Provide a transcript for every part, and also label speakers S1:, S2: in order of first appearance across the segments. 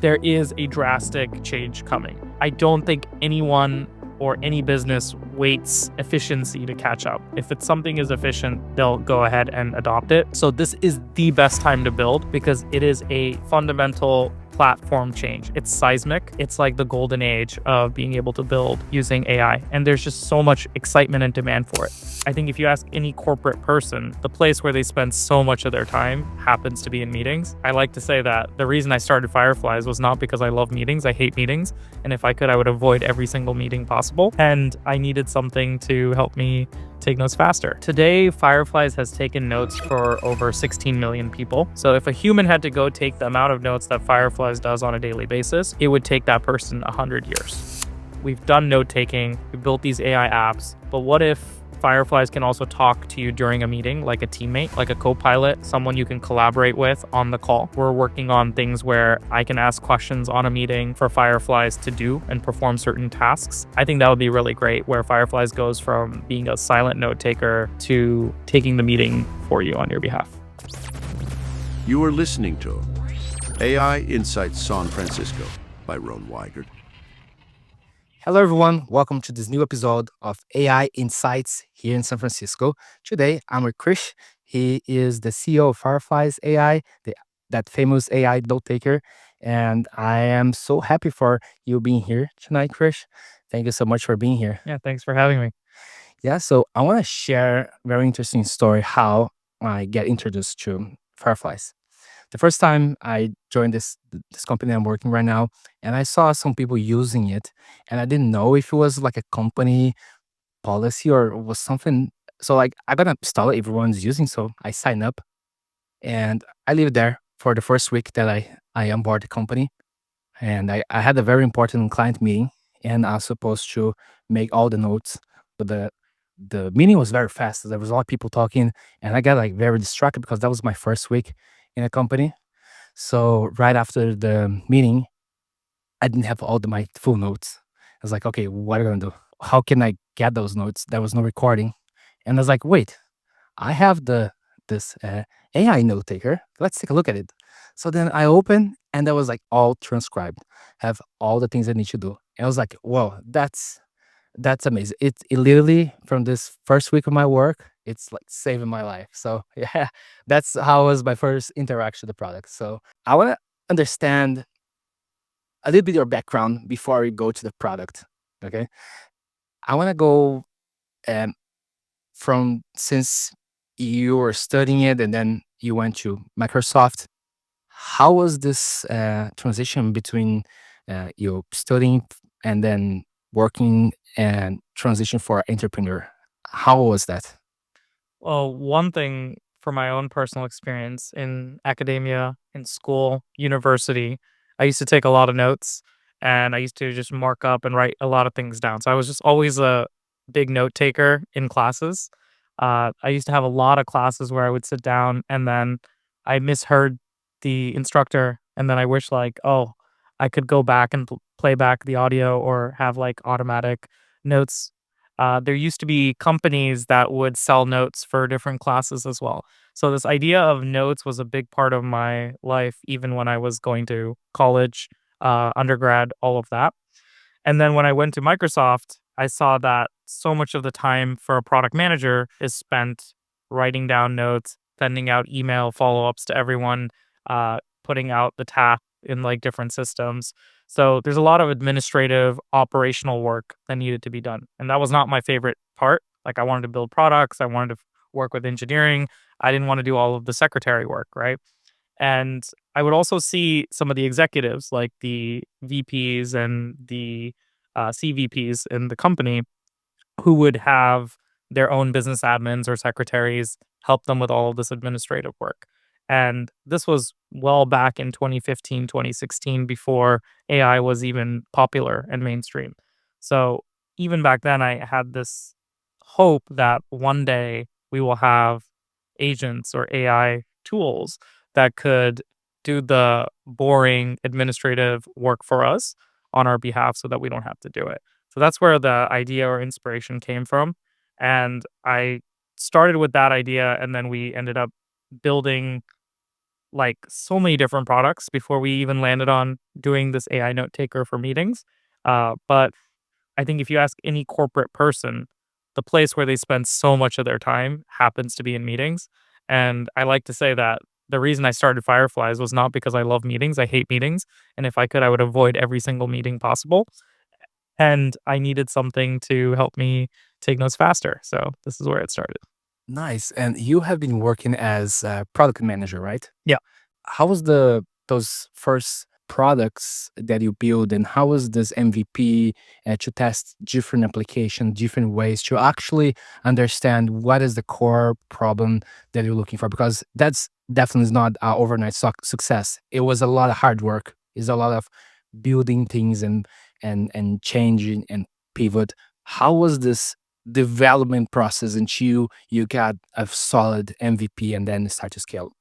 S1: there is a drastic change coming. I don't think anyone or any business waits efficiency to catch up. If something is efficient, they'll go ahead and adopt it. So this is the best time to build because it is a fundamental platform change. It's seismic. It's like the golden age of being able to build using AI. And there's just so much excitement and demand for it. I think if you ask any corporate person, the place where they spend so much of their time happens to be in meetings. I like to say that the reason I started Fireflies was not because I love meetings. I hate meetings. And if I could, I would avoid every single meeting possible. And I needed something to help me take notes faster. Today, Fireflies has taken notes for over 16 million people. So if a human had to go take the amount of notes that Fireflies does on a daily basis, it would take that person 100 years. We've done note taking, we built these AI apps, but what if Fireflies can also talk to you during a meeting like a teammate, like a co-pilot, someone you can collaborate with on the call? We're working on things where I can ask questions on a meeting for Fireflies to do and perform certain tasks. I think that would be really great, where Fireflies goes from being a silent note taker to taking the meeting for you on your behalf.
S2: You are listening to AI Insights San Francisco by Ron Weigert.
S3: Hello, everyone. Welcome to this new episode of AI Insights here in San Francisco. Today, I'm with Krish. He is the CEO of Fireflies AI, that famous AI note taker. And I am so happy for you being here tonight, Krish. Thank you so much for being here.
S1: Yeah, thanks for having me.
S3: Yeah, so I want to share a very interesting story how I get introduced to Fireflies. The first time I joined this company I'm working right now, and I saw some people using it, and I didn't know if it was like a company policy or was something. So like I gotta install it, everyone's using, so I sign up and I live there for the first week that I onboard the company. And I had a very important client meeting, and I was supposed to make all the notes, but the meeting was very fast. There was a lot of people talking, and I got like very distracted because that was my first week in a company. So right after the meeting, I didn't have my full notes. I was like, okay, what am I gonna do? How can I get those notes? There was no recording, and I was like, wait, I have this AI note taker. Let's take a look at it. So then I open, and that was like all transcribed, have all the things I need to do. And I was like, whoa, that's amazing. It literally, from this first week of my work, it's like saving my life. So yeah, that's how was my first interaction with the product. So I want to understand a little bit your background before we go to the product. Okay, I want to go um, from since you were studying it and then you went to Microsoft. How was this transition between you studying and then working and transition for entrepreneur? How was that?
S1: Well, one thing from my own personal experience in academia, in school, university, I used to take a lot of notes and I used to just mark up and write a lot of things down. So I was just always a big note taker in classes. I used to have a lot of classes where I would sit down and then I misheard the instructor, and then I wish like, oh, I could go back and play back the audio or have like automatic notes. There used to be companies that would sell notes for different classes as well. So this idea of notes was a big part of my life, even when I was going to college, undergrad, all of that. And then when I went to Microsoft, I saw that so much of the time for a product manager is spent writing down notes, sending out email follow-ups to everyone, putting out the task in like different systems. So there's a lot of administrative, operational work that needed to be done. And that was not my favorite part. Like I wanted to build products, I wanted to work with engineering. I didn't want to do all of the secretary work, right? And I would also see some of the executives, like the VPs and the CVPs in the company, who would have their own business admins or secretaries help them with all of this administrative work. And this was well back in 2015, 2016, before AI was even popular and mainstream. So even back then, I had this hope that one day we will have agents or AI tools that could do the boring administrative work for us on our behalf so that we don't have to do it. So that's where the idea or inspiration came from. And I started with that idea, and then we ended up building like so many different products before we even landed on doing this AI note taker for meetings. But I think if you ask any corporate person, the place where they spend so much of their time happens to be in meetings. And I like to say that the reason I started Fireflies was not because I love meetings. I hate meetings. And if I could, I would avoid every single meeting possible. And I needed something to help me take notes faster. So this is where it started.
S3: Nice. And you have been working as a product manager, right?
S1: Yeah.
S3: How was those first products that you build, and how was this MVP to test different application, different ways to actually understand what is the core problem that you're looking for? Because that's definitely is not an overnight success. It was a lot of hard work. It's a lot of building things and changing and pivot. How was this development process until you got a solid MVP and then start to scale?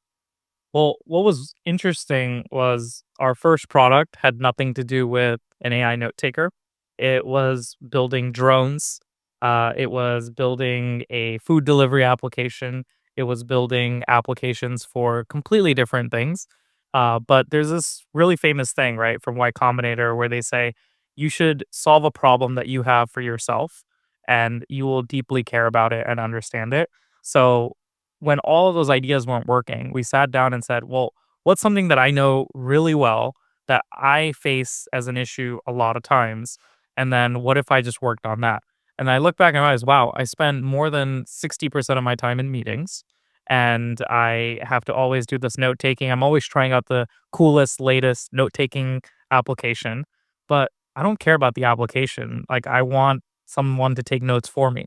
S1: Well, what was interesting was our first product had nothing to do with an AI note taker. It was building drones. It was building a food delivery application. It was building applications for completely different things. But there's this really famous thing, right, from Y Combinator where they say you should solve a problem that you have for yourself and you will deeply care about it and understand it. So when all of those ideas weren't working, we sat down and said, well, what's something that I know really well that I face as an issue a lot of times? And then what if I just worked on that? And I look back and realize, wow, I spend more than 60% of my time in meetings and I have to always do this note taking. I'm always trying out the coolest, latest note taking application, but I don't care about the application. Like, I want someone to take notes for me.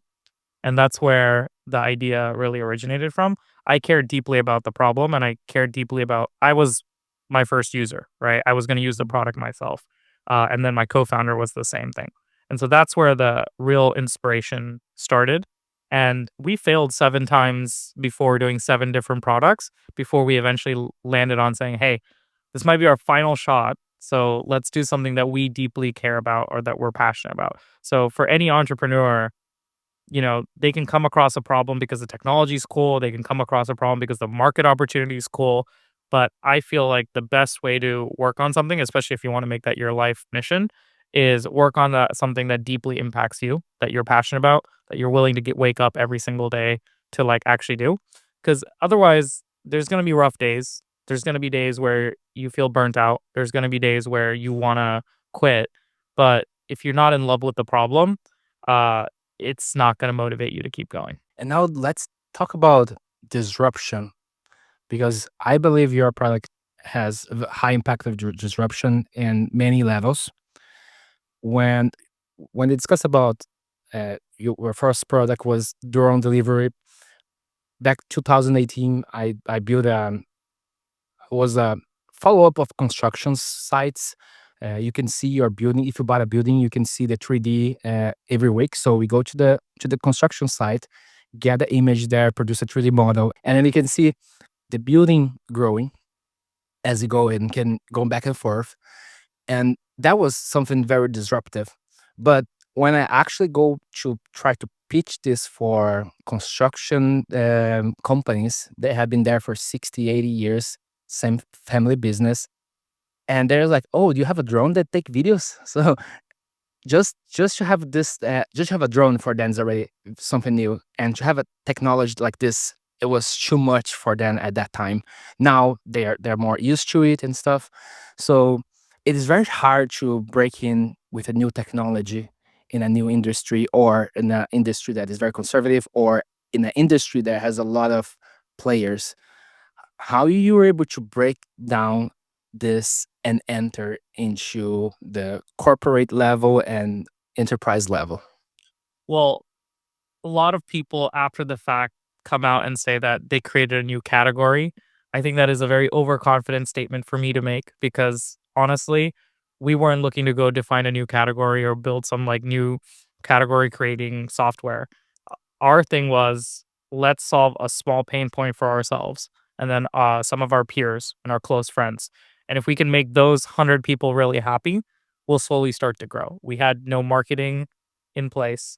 S1: And that's where the idea really originated from. I cared deeply about the problem and I cared deeply about I was my first user, right? I was going to use the product myself. And then my co-founder was the same thing. And so that's where the real inspiration started. And we failed 7 times before doing 7 different products before we eventually landed on saying, hey, this might be our final shot. So let's do something that we deeply care about or that we're passionate about. So for any entrepreneur, they can come across a problem because the technology is cool. They can come across a problem because the market opportunity is cool. But I feel like the best way to work on something, especially if you want to make that your life mission, is work on something that deeply impacts you, that you're passionate about, that you're willing to wake up every single day to like actually do. Because otherwise, there's going to be rough days. There's going to be days where you feel burnt out. There's going to be days where you want to quit. But if you're not in love with the problem, uh, it's not gonna motivate you to keep going.
S3: And now let's talk about disruption, because I believe your product has a high impact of disruption in many levels. When when they discuss about your first product was drone delivery back 2018, I built was a follow up of construction sites. You can see your building. If you buy a building, you can see the 3D every week. So we go to the construction site, get the image there, produce a 3D model, and then you can see the building growing as you go and can go back and forth. And that was something very disruptive. But when I actually go to try to pitch this for construction companies, they have been there for 60, 80 years, same family business. And they're like, oh, do you have a drone that take videos? So just to have this just to have a drone for them is already something new, and to have a technology like this, it was too much for them at that time. Now they're more used to it and stuff. So it is very hard to break in with a new technology in a new industry, or in an industry that is very conservative, or in an industry that has a lot of players. How you were able to break down this and enter into the corporate level and enterprise level?
S1: Well, a lot of people after the fact come out and say that they created a new category. I think that is a very overconfident statement for me to make because honestly, we weren't looking to go define a new category or build some like new category creating software. Our thing was let's solve a small pain point for ourselves and then some of our peers and our close friends. And if we can make those 100 people really happy, we'll slowly start to grow. We had no marketing in place.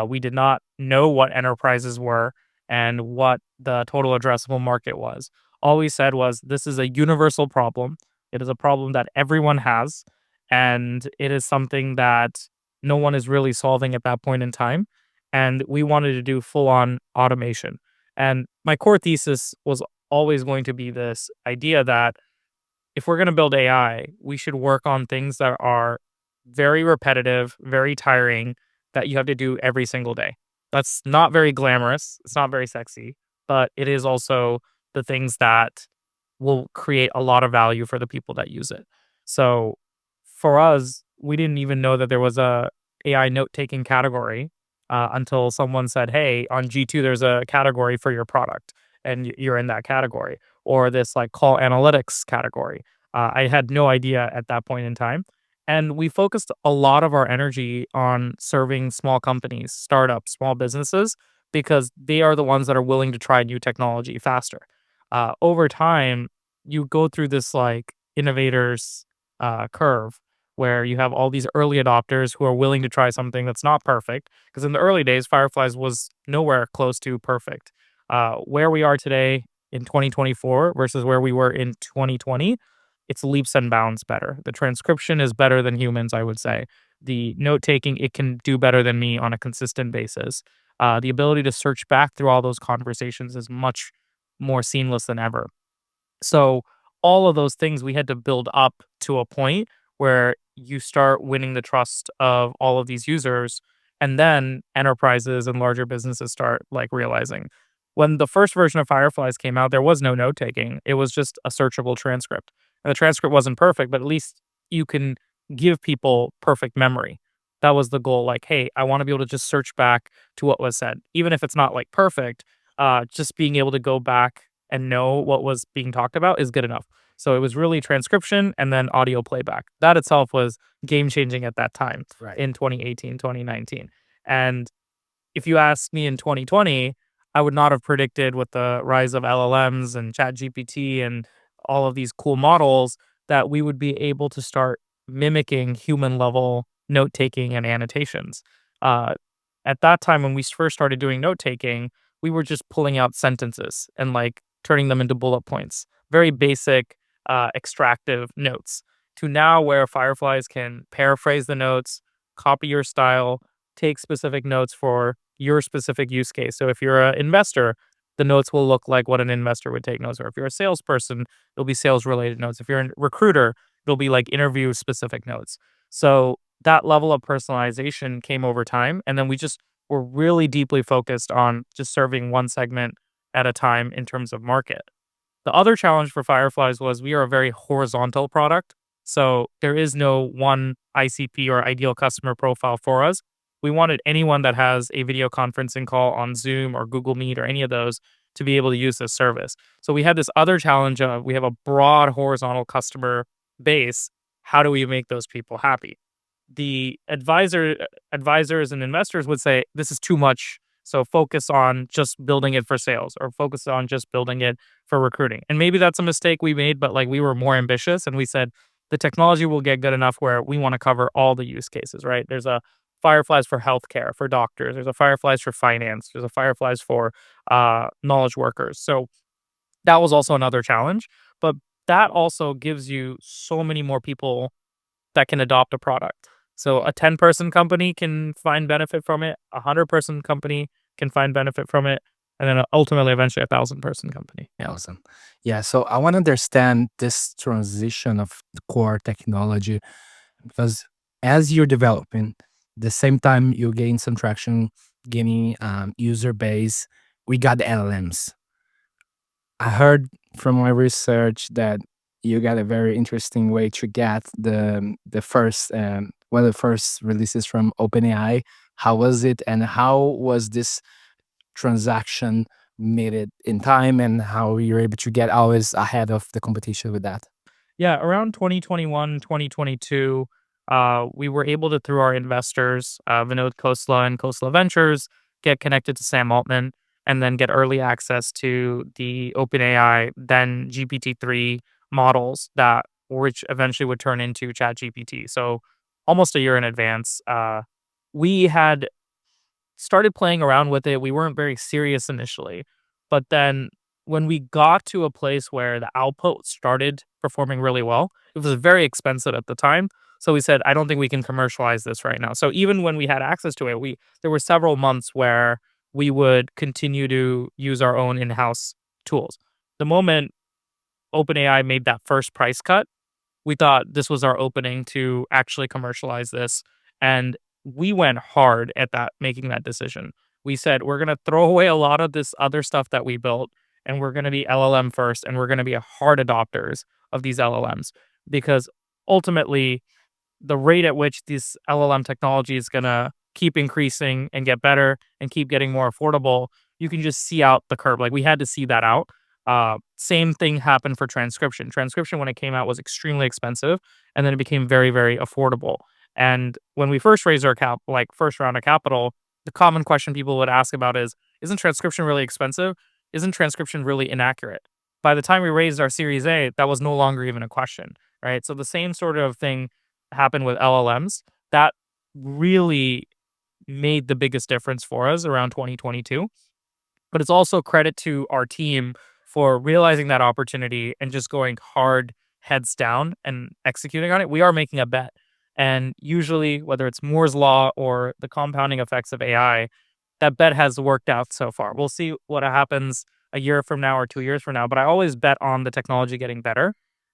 S1: We did not know what enterprises were and what the total addressable market was. all we said was, this is a universal problem. It is a problem that everyone has, and it is something that no one is really solving at that point in time. And we wanted to do full on automation. And my core thesis was always going to be this idea that if we're going to build AI, we should work on things that are very repetitive, very tiring, that you have to do every single day. That's not very glamorous. It's not very sexy, but it is also the things that will create a lot of value for the people that use it. So for us, we didn't even know that there was a AI note taking category until someone said, "Hey, on G2, there's a category for your product, and you're in that category," or this like call analytics category. I had no idea at that point in time. And we focused a lot of our energy on serving small companies, startups, small businesses, because they are the ones that are willing to try new technology faster. Over time, you go through this like innovators curve where you have all these early adopters who are willing to try something that's not perfect. Because in the early days, Fireflies was nowhere close to perfect. Where we are today in 2024 versus where we were in 2020, it's leaps and bounds better. The transcription is better than humans, I would say. The note taking, it can do better than me on a consistent basis. The ability to search back through all those conversations is much more seamless than ever. So all of those things we had to build up to a point where you start winning the trust of all of these users, and then enterprises and larger businesses start like realizing. When the first version of Fireflies came out, there was no note taking. It was just a searchable transcript. And the transcript wasn't perfect, but at least you can give people perfect memory. That was the goal. Like, hey, I want to be able to just search back to what was said, even if it's not like perfect. Just being able to go back and know what was being talked about is good enough. So it was really transcription and then audio playback. That itself was game changing at that time
S3: Right.
S1: in 2018, 2019. And if you asked me in 2020, I would not have predicted with the rise of LLMs and ChatGPT and all of these cool models that we would be able to start mimicking human level note taking and annotations. Uh, at that time, when we first started doing note taking, we were just pulling out sentences and like turning them into bullet points, very basic, extractive notes. To now, where Fireflies can paraphrase the notes, copy your style, take specific notes for your specific use case. So if you're an investor, the notes will look like what an investor would take notes. Or if you're a salesperson, it'll be sales related notes. If you're a recruiter, it'll be like interview specific notes. So that level of personalization came over time. And then we just were really deeply focused on just serving one segment at a time in terms of market. The other challenge for Fireflies was we are a very horizontal product. So there is no one ICP or ideal customer profile for us. We wanted anyone that has a video conferencing call on Zoom or Google Meet or any of those to be able to use this service. So we had this other challenge of we have a broad horizontal customer base. How do we make those people happy? The advisors and investors would say this is too much, so focus on just building it for sales or focus on just building it for recruiting. And maybe that's a mistake we made, but like we were more ambitious and we said the technology will get good enough where we want to cover all the use cases, right? There's a Fireflies for healthcare for doctors, there's a Fireflies for finance, there's a Fireflies for knowledge workers. So that was also another challenge, but that also gives you so many more people that can adopt a product. So a 10-person company can find benefit from it, a 100-person company can find benefit from it, and then ultimately, eventually, a 1,000-person company.
S3: Yeah, awesome. Yeah, so I want to understand this transition of the core technology because as you're developing, the same time you gain some traction, gaining user base, we got the LLMs. I heard from my research that you got a very interesting way to get the first one of the first releases from OpenAI. How was it, and how was this transaction made it in time, and how you're able to get always ahead of the competition with that?
S1: Yeah, around 2021, 2022, we were able to, through our investors, Vinod Khosla and Khosla Ventures, get connected to Sam Altman and then get early access to the OpenAI, then GPT-3 models that which eventually would turn into ChatGPT. So almost a year in advance. We had started playing around with it. We weren't very serious initially, but then when we got to a place where the output started performing really well, it was very expensive at the time. So we said, I don't think we can commercialize this right now. So even when we had access to it, there were several months where we would continue to use our own in-house tools. The moment OpenAI made that first price cut, we thought this was our opening to actually commercialize this. And we went hard at that, making that decision. We said, we're going to throw away a lot of this other stuff that we built, and we're going to be LLM first, and we're going to be hard adopters of these LLMs because ultimately, the rate at which this LLM technology is going to keep increasing and get better and keep getting more affordable, you can just see out the curve. Like we had to see that out. Same thing happened for transcription. Transcription, when it came out, was extremely expensive, and then it became very, very affordable. And when we first raised our first round of capital, the common question people would ask about is, isn't transcription really expensive? Isn't transcription really inaccurate? By the time we raised our Series A, that was no longer even a question, right? So the same sort of thing happened with LLMs. That really made the biggest difference for us around 2022. But it's also credit to our team for realizing that opportunity and just going hard heads down and executing on it. We are making a bet. And usually, whether it's Moore's Law or the compounding effects of AI, that bet has worked out so far. We'll see what happens a year from now or 2 years from now, but I always bet on the technology getting better.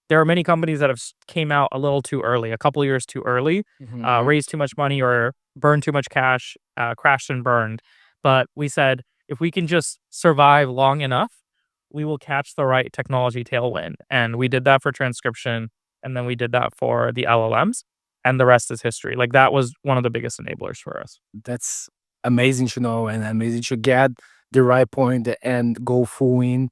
S1: There are many companies that have came out a little too early, a couple of years too early,
S3: Mhm.
S1: raised too much money or burned too much cash, crashed and burned. But we said if we can just survive long enough, we will catch the right technology tailwind. And we did that for transcription, and then we did that for the LLMs, and the rest is history. Like that was one of the biggest enablers for us.
S3: That's amazing to know and amazing to get the right point and go full in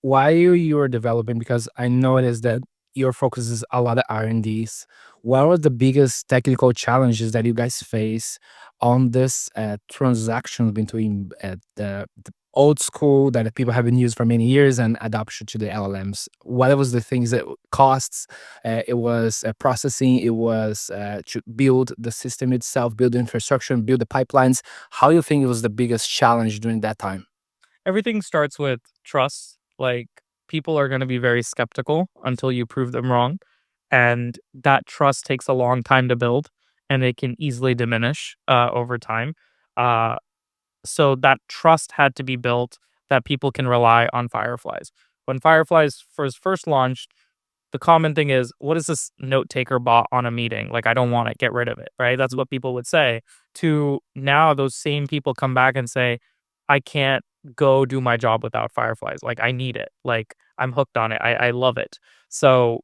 S3: while you are developing, because I noticed that your focus is a lot of R&Ds. What are the biggest technical challenges that you guys face on this transaction between the old school that the people have been used for many years and adoption to the LLMs? What was the things that costs? It was processing. It was to build the system itself, build the infrastructure, and build the pipelines. How do you think it was the biggest challenge during that time?
S1: Everything starts with trust. Like people are going to be very skeptical until you prove them wrong. And that trust takes a long time to build, and it can easily diminish over time. Uh, so that trust had to be built that people can rely on Fireflies. When Fireflies first launched, the common thing is, what is this note taker bot on a meeting? Like, I don't want it. Get rid of it. Right. That's what people would say. To now, those same people come back and say, I can't go do my job without Fireflies. Like, I need it. Like, I'm hooked on it. I love it. So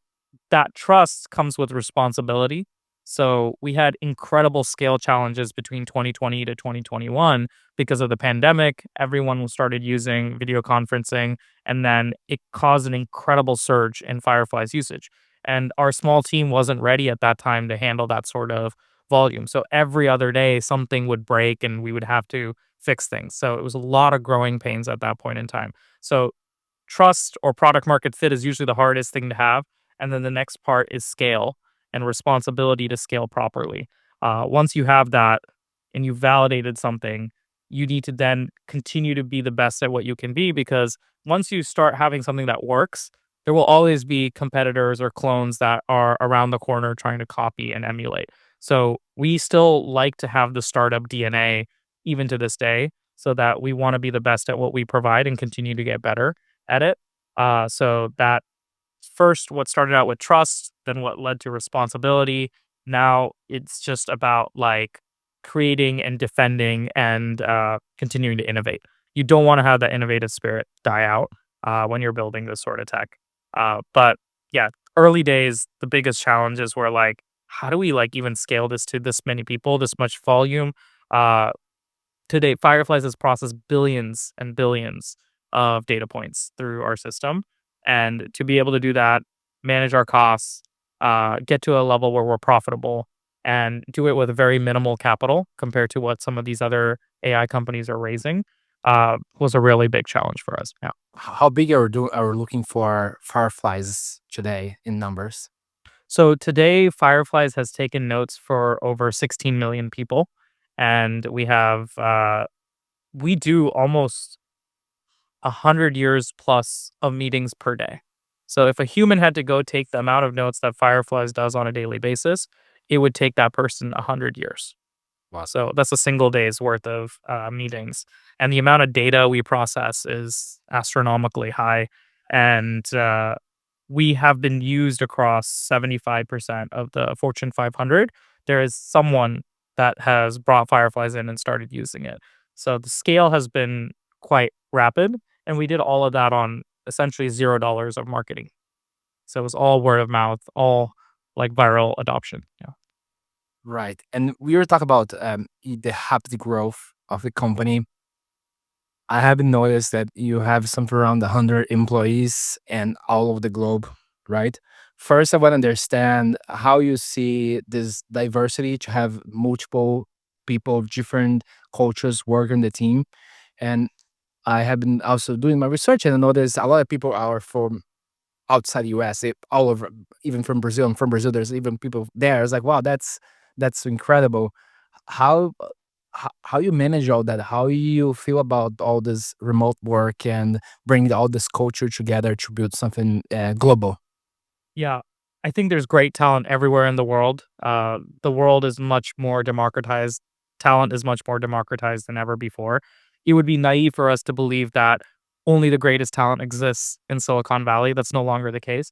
S1: that trust comes with responsibility. So we had incredible scale challenges between 2020 to 2021 because of the pandemic. Everyone started using video conferencing, and then it caused an incredible surge in Firefly's usage. And our small team wasn't ready at that time to handle that sort of volume. So every other day, something would break and we would have to fix things. So it was a lot of growing pains at that point in time. So trust or product market fit is usually the hardest thing to have. And then the next part is scale and responsibility to scale properly. Once you have that and you validated something, you need to then continue to be the best at what you can be, because once you start having something that works, there will always be competitors or clones that are around the corner trying to copy and emulate. So we still like to have the startup DNA even to this day, so that we want to be the best at what we provide and continue to get better at it. So that first, what started out with trust, then what led to responsibility. Now it's just about like creating and defending and continuing to innovate. You don't want to have that innovative spirit die out when you're building this sort of tech. But yeah, early days, the biggest challenges were like, how do we like even scale this to this many people, this much volume? Uh, to date, Fireflies has processed billions and billions of data points through our system. And to be able to do that, manage our costs, get to a level where we're profitable, and do it with very minimal capital compared to what some of these other AI companies are raising, was a really big challenge for us. Yeah.
S3: How big are we looking for Fireflies today in numbers?
S1: So today, Fireflies has taken notes for over 16 million people. And we have, we do almost 100 years plus of meetings per day. So if a human had to go take the amount of notes that Fireflies does on a daily basis, it would take that person 100 years.
S3: Wow.
S1: So that's a single day's worth of meetings. And the amount of data we process is astronomically high. And we have been used across 75% of the Fortune 500. There is someone that has brought Fireflies in and started using it. So the scale has been quite rapid. And we did all of that on essentially $0 of marketing. So it was all word of mouth, all like viral adoption. Yeah.
S3: Right. And we were talking about the rapid growth of the company. I haven't noticed that you have something around 100 employees and all over the globe, right? First, I want to understand how you see this diversity to have multiple people of different cultures work on the team. And I have been also doing my research and I noticed a lot of people are from outside the US, all over, even from Brazil. And from Brazil, there's even people there. It's like, wow, that's incredible. How how you manage all that? How you feel about all this remote work and bring all this culture together to build something global?
S1: Yeah, I think there's great talent everywhere in the world. The world is much more democratized. Talent is much more democratized than ever before. It would be naive for us to believe that only the greatest talent exists in Silicon Valley. That's no longer the case.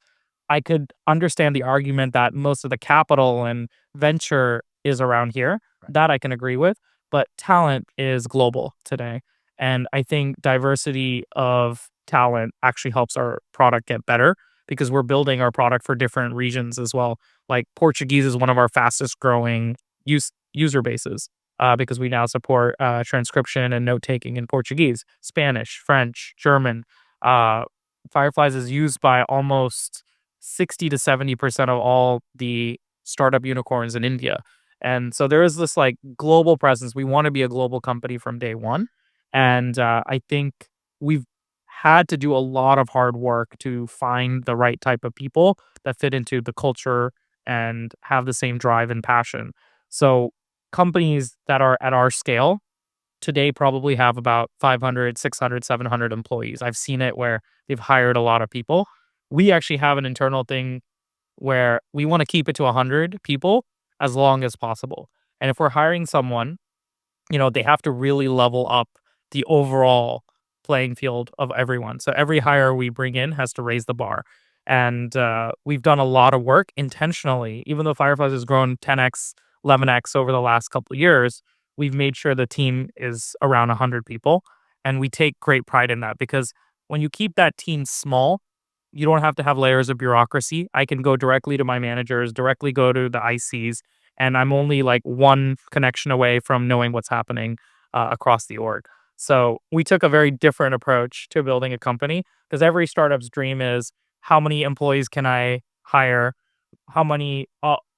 S1: I could understand the argument that most of the capital and venture is around here. That I can agree with, but talent is global today. And I think diversity of talent actually helps our product get better because we're building our product for different regions as well. Like Portuguese is one of our fastest growing user bases because we now support transcription and note taking in Portuguese, Spanish, French, German. Uh, Fireflies is used by almost 60 to 70% of all the startup unicorns in India. And so there is this like global presence. We want to be a global company from day one. And I think we've had to do a lot of hard work to find the right type of people that fit into the culture and have the same drive and passion. So companies that are at our scale today probably have about 500, 600, 700 employees. I've seen it where they've hired a lot of people. We actually have an internal thing where we want to keep it to 100 people as long as possible. And if we're hiring someone, they have to really level up the overall playing field of everyone. So every hire we bring in has to raise the bar. And we've done a lot of work intentionally, even though Fireflies has grown 10x, 11x over the last couple of years. We've made sure the team is around 100 people. And we take great pride in that because when you keep that team small, you don't have to have layers of bureaucracy. I can go directly to my managers, directly go to the ICs, and I'm only like one connection away from knowing what's happening across the org. So we took a very different approach to building a company because every startup's dream is how many employees can I hire, how many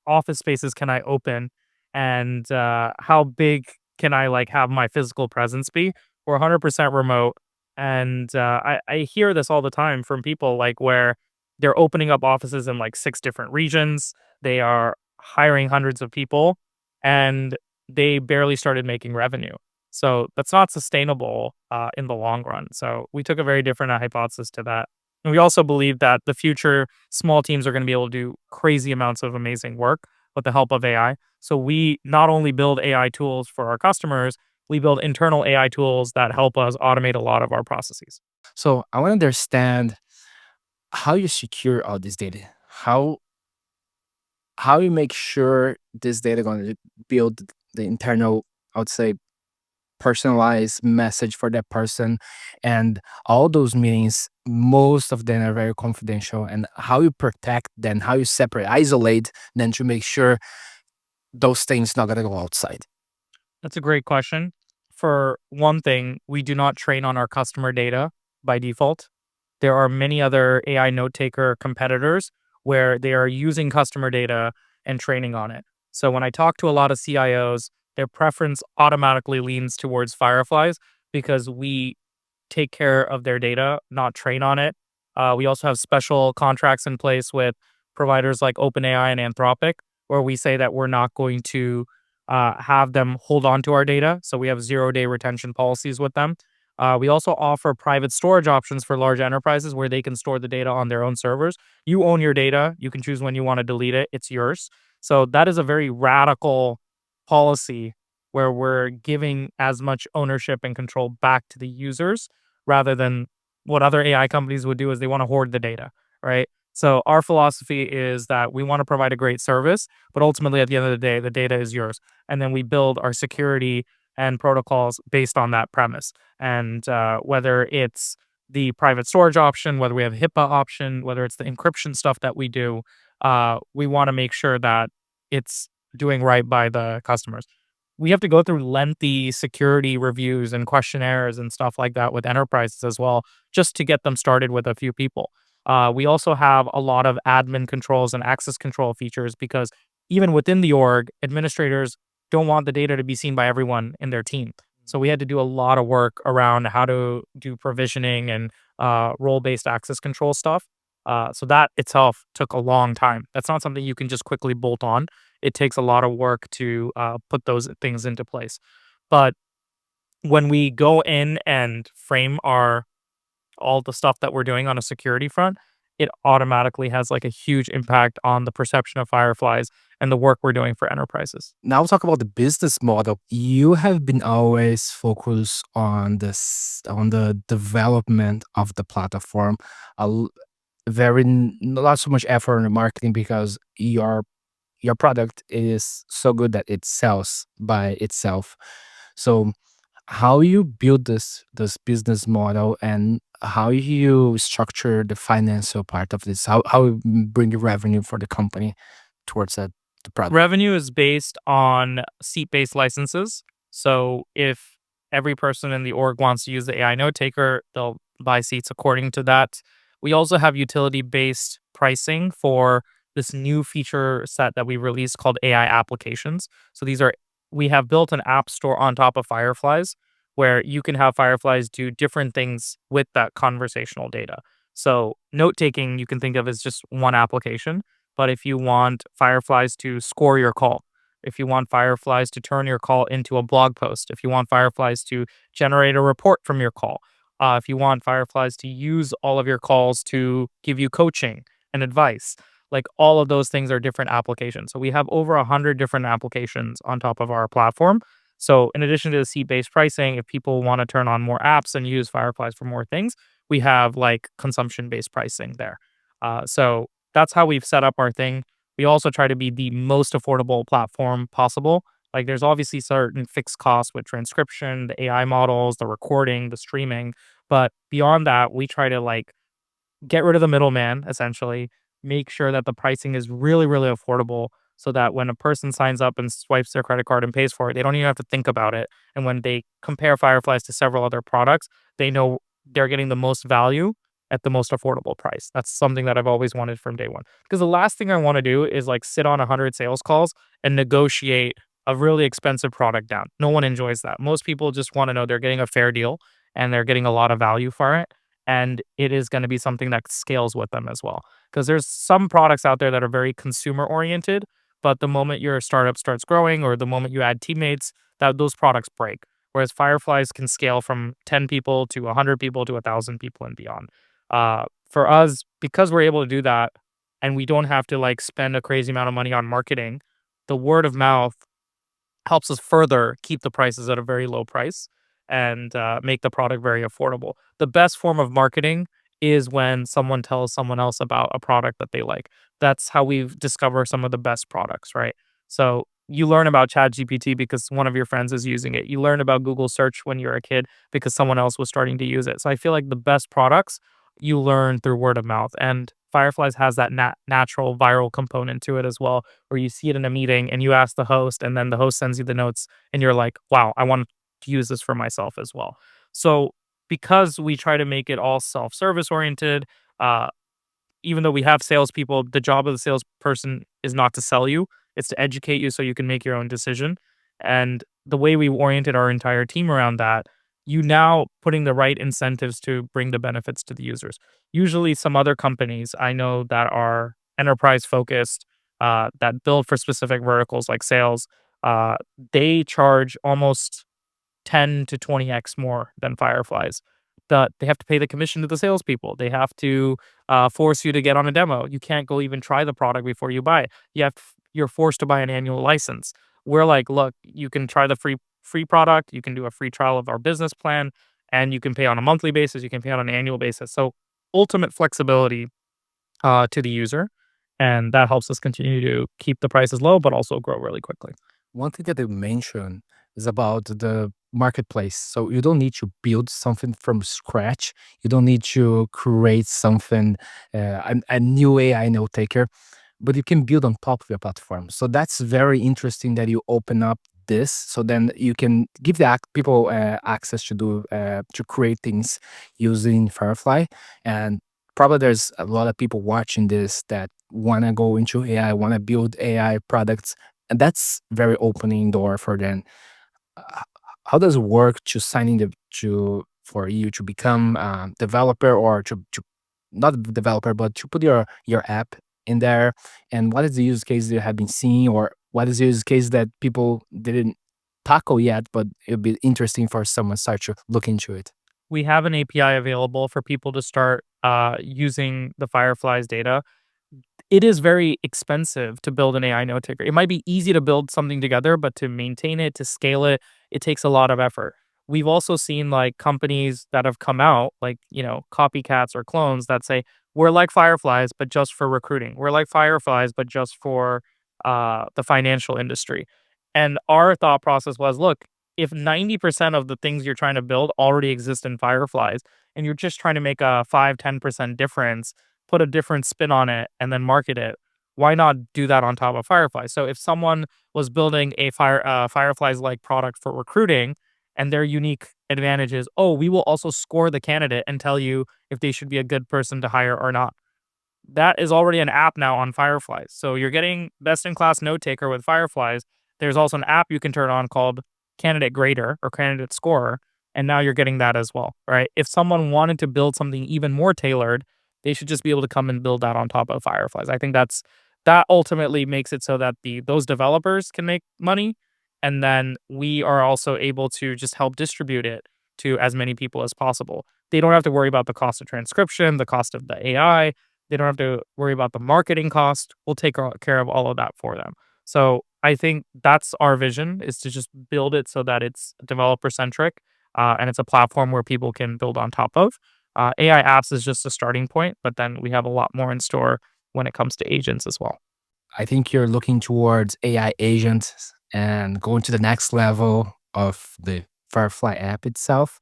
S1: office spaces can I open, and how big can I like have my physical presence be? We're 100% remote, and I hear this all the time from people like where they're opening up offices in like 6 different regions. They are hiring hundreds of people, and they barely started making revenue. So that's not sustainable in the long run. So we took a very different hypothesis to that. And we also believe that the future small teams are going to be able to do crazy amounts of amazing work with the help of AI. So we not only build AI tools for our customers, we build internal AI tools that help us automate a lot of our processes.
S3: So I want to understand how you secure all this data. How you make sure this data going to build the internal, I would say, personalized message for that person, and all those meetings, most of them are very confidential, and how you protect them, how you separate, isolate them to make sure those things not gonna go outside.
S1: That's a great question. For one thing, we do not train on our customer data by default. There are many other AI note taker competitors where they are using customer data and training on it. So when I talk to a lot of CIOs, their preference automatically leans towards Fireflies because we take care of their data, not train on it. We also have special contracts in place with providers like OpenAI and Anthropic, where we say that we're not going to have them hold on to our data. So we have 0-day retention policies with them. We also offer private storage options for large enterprises where they can store the data on their own servers. You own your data. You can choose when you want to delete it. It's yours. So that is a very radical policy where we're giving as much ownership and control back to the users rather than what other AI companies would do is they want to hoard the data, right? So our philosophy is that we want to provide a great service, but ultimately at the end of the day, the data is yours. And then we build our security and protocols based on that premise. And whether it's the private storage option, whether we have HIPAA option, whether it's the encryption stuff that we do, we want to make sure that it's doing right by the customers. We have to go through lengthy security reviews and questionnaires and stuff like that with enterprises as well, just to get them started with a few people. We also have a lot of admin controls and access control features because even within the org, administrators don't want the data to be seen by everyone in their team. So we had to do a lot of work around how to do provisioning and role-based access control stuff. So that itself took a long time. That's not something you can just quickly bolt on. It takes a lot of work to put those things into place. But when we go in and frame our all the stuff that we're doing on a security front, it automatically has like a huge impact on the perception of Fireflies and the work we're doing for enterprises.
S3: Now talk about the business model. You have been always focused on this on the development of the platform. A l- not so much effort in the marketing because your product is so good that it sells by itself. So how you build this business model and how you structure the financial part of this, how you bring revenue for the company towards the product.
S1: Revenue is based on seat-based licenses. So if every person in the org wants to use the AI note taker, they'll buy seats according to that. We also have utility-based pricing for this new feature set that we released called AI applications. So we have built an app store on top of Fireflies where you can have Fireflies do different things with that conversational data. So note taking you can think of as just one application. But if you want Fireflies to score your call, if you want Fireflies to turn your call into a blog post, if you want Fireflies to generate a report from your call, if you want Fireflies to use all of your calls to give you coaching and advice, like all of those things are different applications. So we have over 100 different applications on top of our platform. So in addition to the seat-based pricing, if people want to turn on more apps and use Fireflies for more things, we have like consumption-based pricing there. So that's how we've set up our thing. We also try to be the most affordable platform possible. Like there's obviously certain fixed costs with transcription, the AI models, the recording, the streaming, but beyond that, we try to like get rid of the middleman essentially, make sure that the pricing is really, really affordable so that when a person signs up and swipes their credit card and pays for it, they don't even have to think about it. And when they compare Fireflies to several other products, they know they're getting the most value at the most affordable price. That's something that I've always wanted from day one. Because the last thing I want to do is like sit on 100 sales calls and negotiate a really expensive product down. No one enjoys that. Most people just want to know they're getting a fair deal and they're getting a lot of value for it and it is going to be something that scales with them as well. Because there's some products out there that are very consumer oriented, but the moment your startup starts growing or the moment you add teammates, that those products break. Whereas Fireflies can scale from 10 people to 100 people to 1,000 people and beyond. For us, because we're able to do that and we don't have to like spend a crazy amount of money on marketing, the word of mouth helps us further keep the prices at a very low price and make the product very affordable. The best form of marketing is when someone tells someone else about a product that they like. That's how we've discovered some of the best products, right? So you learn about ChatGPT because one of your friends is using it. You learn about Google search when you're a kid because someone else was starting to use it. So I feel like the best products you learn through word of mouth. And Fireflies has that natural viral component to it as well, where you see it in a meeting and you ask the host, and then the host sends you the notes, and you're like, wow, I want to use this for myself as well. So, because we try to make it all self service oriented, uh, even though we have salespeople, the job of the salesperson is not to sell you, it's to educate you so you can make your own decision. And the way we oriented our entire team around that, you now putting the right incentives to bring the benefits to the users. Usually, some other companies I know that are enterprise focused, that build for specific verticals like sales, they charge almost 10 to 20x more than Fireflies. They have to pay the commission to the salespeople. They have to force you to get on a demo. You can't go even try the product before you buy it. You're forced to buy an annual license. We're like, look, you can try the free product. You can do a free trial of our business plan, and you can pay on a monthly basis. You can pay on an annual basis. So ultimate flexibility to the user, and that helps us continue to keep the prices low, but also grow really quickly.
S3: One thing that you mentioned is about the marketplace. So you don't need to build something from scratch. You don't need to create something, a new AI note taker, but you can build on top of your platform. So that's very interesting that you open up this. So then you can give the people access to do to create things using Firefly. And probably there's a lot of people watching this that want to go into AI, want to build AI products, and that's very opening door for them. h- how does it work to signing the to for you to become developer, or to not a developer but to put your app in there? And what is the use case you have been seeing, or what is the use case that people didn't tackle yet but it would be interesting for someone start to look into it?
S1: We have an API available for people to start using the Fireflies data. It is very expensive to build an AI note taker. It might be easy to build something together, but to maintain it, to scale it, it takes a lot of effort. We've also seen like companies that have come out, like, copycats or clones that say, we're like Fireflies, but just for recruiting. We're like Fireflies, but just for the financial industry. And our thought process was, look, if 90% of the things you're trying to build already exist in Fireflies, and you're just trying to make a 5-10% difference, put a different spin on it, and then market it, why not do that on top of Firefly? So if someone was building a Fireflies like product for recruiting, and their unique advantage is, oh, we will also score the candidate and tell you if they should be a good person to hire or not. That is already an app now on Fireflies. So you're getting best in class note taker with Fireflies. There's also an app you can turn on called Candidate Grader or Candidate Scorer. And now you're getting that as well, right? If someone wanted to build something even more tailored, they should just be able to come and build that on top of Fireflies. I think that ultimately makes it so that those developers can make money. And then we are also able to just help distribute it to as many people as possible. They don't have to worry about the cost of transcription, the cost of the AI. They don't have to worry about the marketing cost. We'll take care of all of that for them. So I think that's our vision, is to just build it so that it's developer centric, and it's a platform where people can build on top of. AI apps is just a starting point, but then we have a lot more in store when it comes to agents as well.
S3: I think you're looking towards AI agents and going to the next level of the Firefly app itself.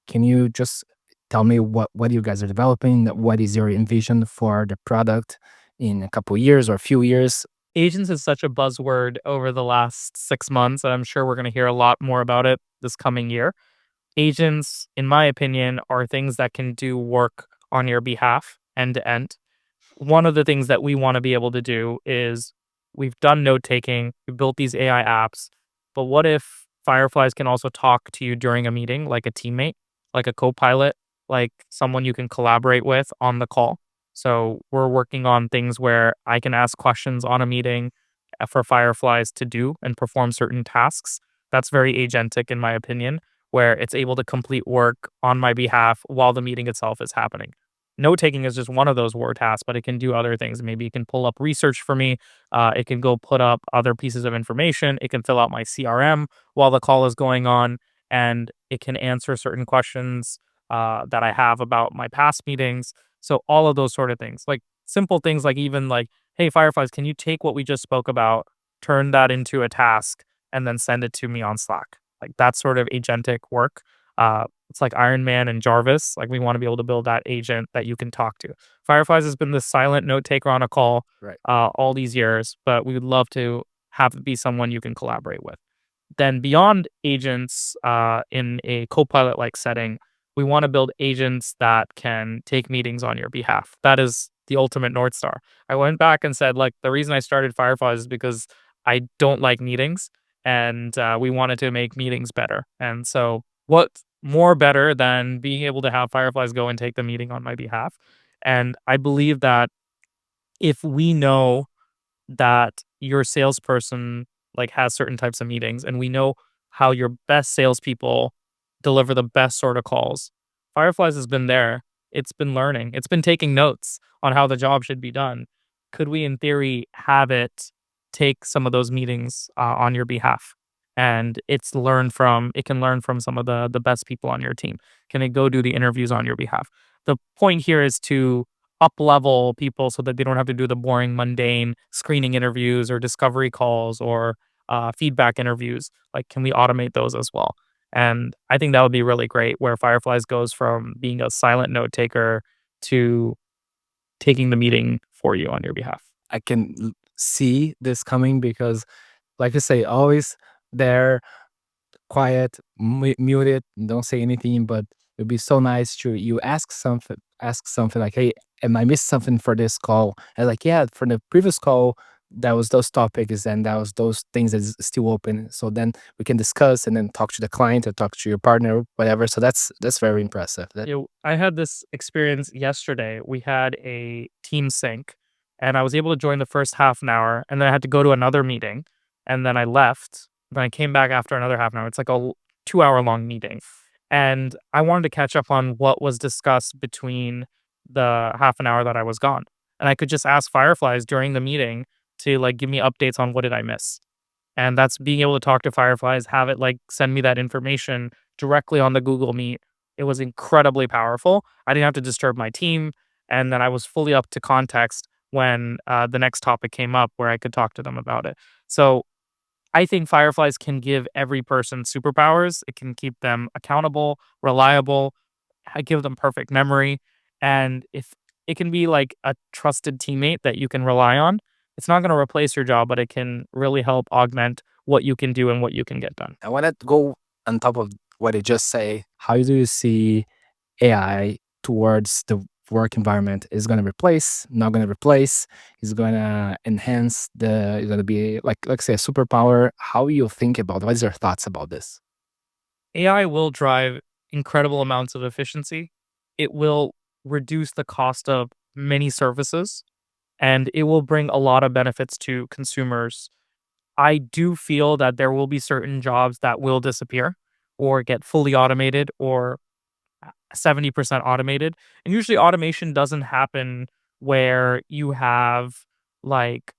S3: Can you just tell me what you guys are developing? What is your envision for the product in a couple years or a few years?
S1: Agents is such a buzzword over the last 6 months, and I'm sure we're going to hear a lot more about it this coming year. Agents, in my opinion, are things that can do work on your behalf end to end. One of the things that we want to be able to do is, we've done note taking, we've built these AI apps, but what if Fireflies can also talk to you during a meeting like a teammate, like a co-pilot, like someone you can collaborate with on the call? So we're working on things where I can ask questions on a meeting for Fireflies to do and perform certain tasks. That's very agentic in my opinion, where it's able to complete work on my behalf while the meeting itself is happening. Note taking is just one of those war tasks, but it can do other things. Maybe it can pull up research for me. It can go put up other pieces of information. It can fill out my CRM while the call is going on, and it can answer certain questions that I have about my past meetings. So all of those sort of things, like simple things, like even like, hey, Fireflies, can you take what we just spoke about, turn that into a task, and then send it to me on Slack? Like that sort of agentic work. It's like Iron Man and Jarvis. Like we want to be able to build that agent that you can talk to. Fireflies has been this silent note taker on a call
S3: Right.
S1: all these years, but we would love to have it be someone you can collaborate with. Then beyond agents, in a co-pilot like setting, we want to build agents that can take meetings on your behalf. That is the ultimate North Star. I went back and said, like, the reason I started Fireflies is because I don't like meetings, and we wanted to make meetings better. And so what more better than being able to have Fireflies go and take the meeting on my behalf? And I believe that if we know that your salesperson like has certain types of meetings, and we know how your best salespeople deliver the best sort of calls. Fireflies has been there. It's been learning. It's been taking notes on how the job should be done. Could we, in theory, have it take some of those meetings on your behalf? And it can learn from some of the best people on your team. Can it go do the interviews on your behalf? The point here is to up level people so that they don't have to do the boring, mundane screening interviews or discovery calls or feedback interviews. Like, can we automate those as well? And I think that would be really great where Fireflies goes from being a silent note taker to taking the meeting for you on your behalf.
S3: I can see this coming because, like you say, always there, quiet, muted, don't say anything. But it'd be so nice to you ask something like, "Hey, am I missed something for this call?" And like, yeah, for the previous call, that was those topics and that was those things that's still open. So then we can discuss and then talk to the client or talk to your partner, whatever. So that's very impressive. That
S1: I had this experience yesterday. We had a team sync and I was able to join the first half an hour and then I had to go to another meeting and then I left. Then I came back after another half an hour. It's like a 2 hour long meeting. And I wanted to catch up on what was discussed between the half an hour that I was gone. And I could just ask Fireflies during the meeting to like give me updates on what did I miss. And that's being able to talk to Fireflies, have it like send me that information directly on the Google Meet. It was incredibly powerful. I didn't have to disturb my team. And then I was fully up to context when the next topic came up where I could talk to them about it. So I think Fireflies can give every person superpowers. It can keep them accountable, reliable, give them perfect memory. And if it can be like a trusted teammate that you can rely on, it's not going to replace your job, but it can really help augment what you can do and what you can get done.
S3: I want to go on top of what you just say. How do you see AI towards the work environment? Is going to replace, not going to replace, is going to enhance the, is going to be like, let's say a superpower. How you think about, what is your thoughts about this?
S1: AI will drive incredible amounts of efficiency. It will reduce the cost of many services and it will bring a lot of benefits to consumers. I do feel that there will be certain jobs that will disappear or get fully automated or 70% automated. And usually automation doesn't happen where you have like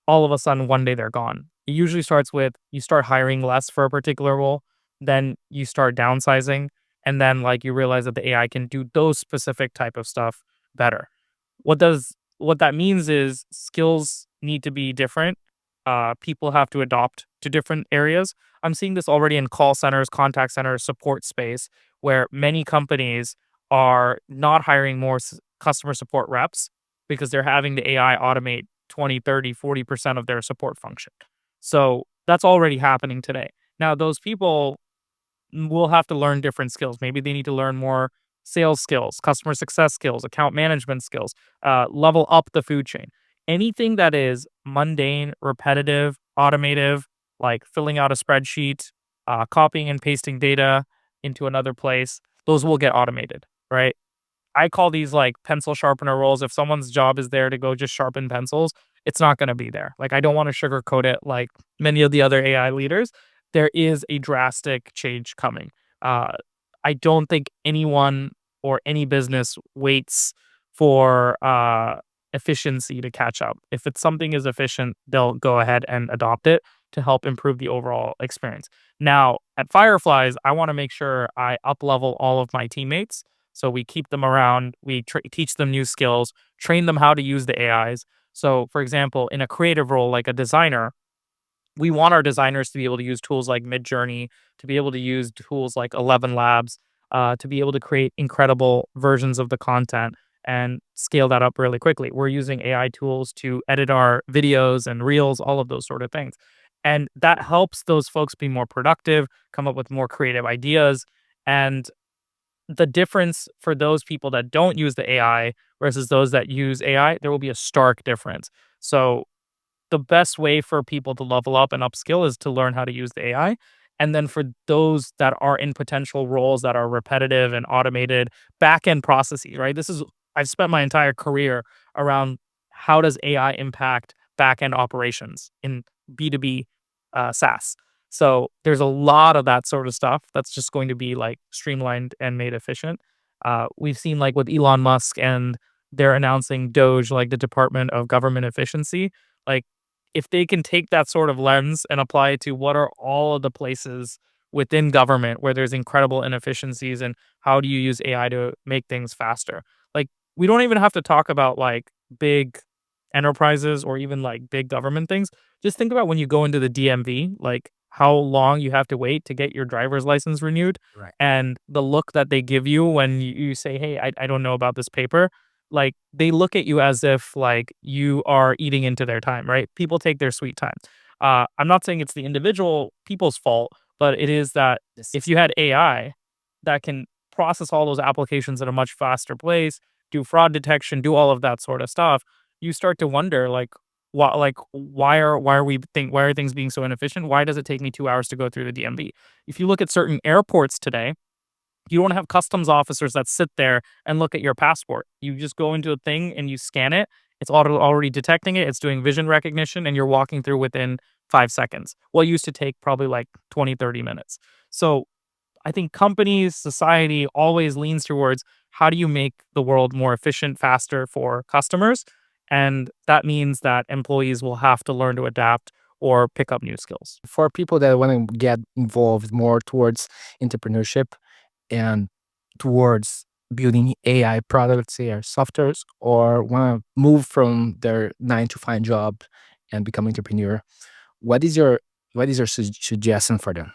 S1: all of a sudden one day they're gone. It usually starts with you start hiring less for a particular role, then you start downsizing, and then like you realize that the AI can do those specific type of stuff better. What that means is skills need to be different. People have to adopt to different areas. I'm seeing this already in call centers, contact centers, support space, where many companies are not hiring more customer support reps because they're having the AI automate 20, 30, 40% of their support function. So that's already happening today. Now, those people will have to learn different skills. Maybe they need to learn more sales skills, customer success skills, account management skills, level up the food chain. Anything that is mundane, repetitive, automative, like filling out a spreadsheet, copying and pasting data into another place, those will get automated, right? I call these like pencil sharpener roles. If someone's job is there to go just sharpen pencils, it's not going to be there. Like, I don't want to sugarcoat it like many of the other AI leaders. There is a drastic change coming. Uh, I don't think anyone or any business waits for efficiency to catch up. If it's something is efficient, they'll go ahead and adopt it to help improve the overall experience. Now, at Fireflies, I want to make sure I up level all of my teammates so we keep them around, we teach them new skills, train them how to use the AIs. So, for example, in a creative role like a designer, we want our designers to be able to use tools like MidJourney, to be able to use tools like 11 Labs, to be able to create incredible versions of the content and scale that up really quickly. We're using AI tools to edit our videos and reels, all of those sort of things. And that helps those folks be more productive, come up with more creative ideas. And the difference for those people that don't use the AI versus those that use AI, there will be a stark difference. So the best way for people to level up and upskill is to learn how to use the AI. And then for those that are in potential roles that are repetitive and automated back end processes, right? I've spent my entire career around how does AI impact back end operations in B2B SaaS. So there's a lot of that sort of stuff that's just going to be like streamlined and made efficient. We've seen like with Elon Musk and they're announcing Doge, like the Department of Government Efficiency. Like if they can take that sort of lens and apply it to what are all of the places within government where there's incredible inefficiencies and how do you use AI to make things faster? Like we don't even have to talk about like big enterprises or even like big government things. Just think about when you go into the DMV, like how long you have to wait to get your driver's license renewed
S3: Right.
S1: and the look that they give you when you say, "Hey, I don't know about this paper." Like they look at you as if like you are eating into their time, right? People take their sweet time. I'm not saying it's the individual people's fault, but it is that
S3: This
S1: if
S3: is
S1: you had AI that can process all those applications at a much faster pace, do fraud detection, do all of that sort of stuff, you start to wonder why are things being so inefficient? Why does it take me 2 hours to go through the DMV? If you look at certain airports today, you don't have customs officers that sit there and look at your passport. You just go into a thing and you scan it. It's already detecting it. It's doing vision recognition and you're walking through within 5 seconds. What used to take probably like 20, 30 minutes. So I think companies, society always leans towards how do you make the world more efficient, faster for customers? And that means that employees will have to learn to adapt or pick up new skills.
S3: for people that want to get involved more towards entrepreneurship and towards building AI products or softwares, or want to move from their 9 to 5 job and become entrepreneur. What is your suggestion for them?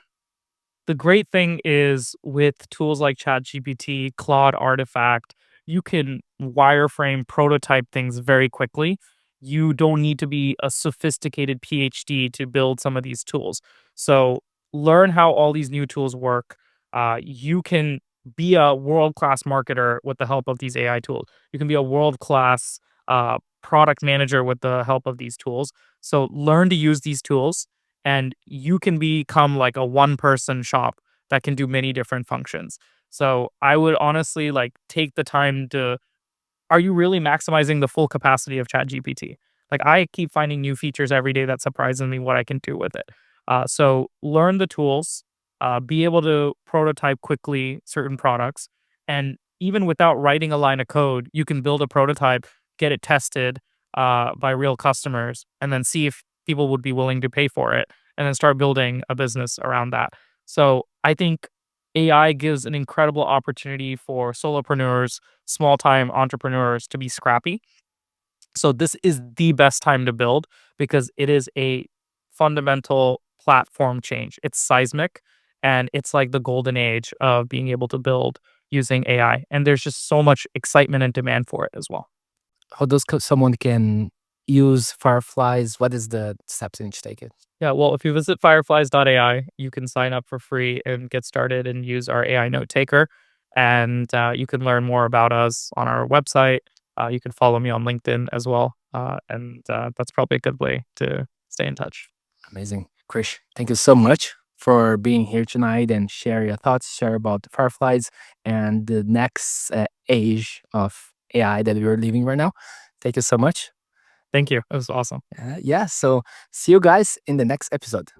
S1: The great thing is with tools like ChatGPT, Claude Artifact, you can wireframe prototype things very quickly. You don't need to be a sophisticated PhD to build some of these tools. So learn how all these new tools work. You can be a world class marketer with the help of these AI tools. You can be a world class product manager with the help of these tools. So learn to use these tools and you can become like a one person shop that can do many different functions. So I would honestly like take the time to are you really maximizing the full capacity of ChatGPT? Like I keep finding new features every day that surprises me what I can do with it. So learn the tools, be able to prototype quickly certain products, and even without writing a line of code, you can build a prototype, get it tested by real customers, and then see if people would be willing to pay for it, and then start building a business around that. So I think AI gives an incredible opportunity for solopreneurs, small time entrepreneurs to be scrappy. So this is the best time to build because it is a fundamental platform change. It's seismic and it's like the golden age of being able to build using AI. And there's just so much excitement and demand for it as well.
S3: How does someone can use Fireflies? What is the steps in each take it?
S1: Yeah, well, if you visit fireflies.ai, you can sign up for free and get started and use our AI note taker. And you can learn more about us on our website. You can follow me on LinkedIn as well. And that's probably a good way to stay in touch.
S3: Amazing. Krish, thank you so much for being here tonight and share your thoughts, share about the Fireflies and the next age of AI that we're living right now. Thank you so much.
S1: Thank you. It was awesome.
S3: Yeah, so see you guys in the next episode.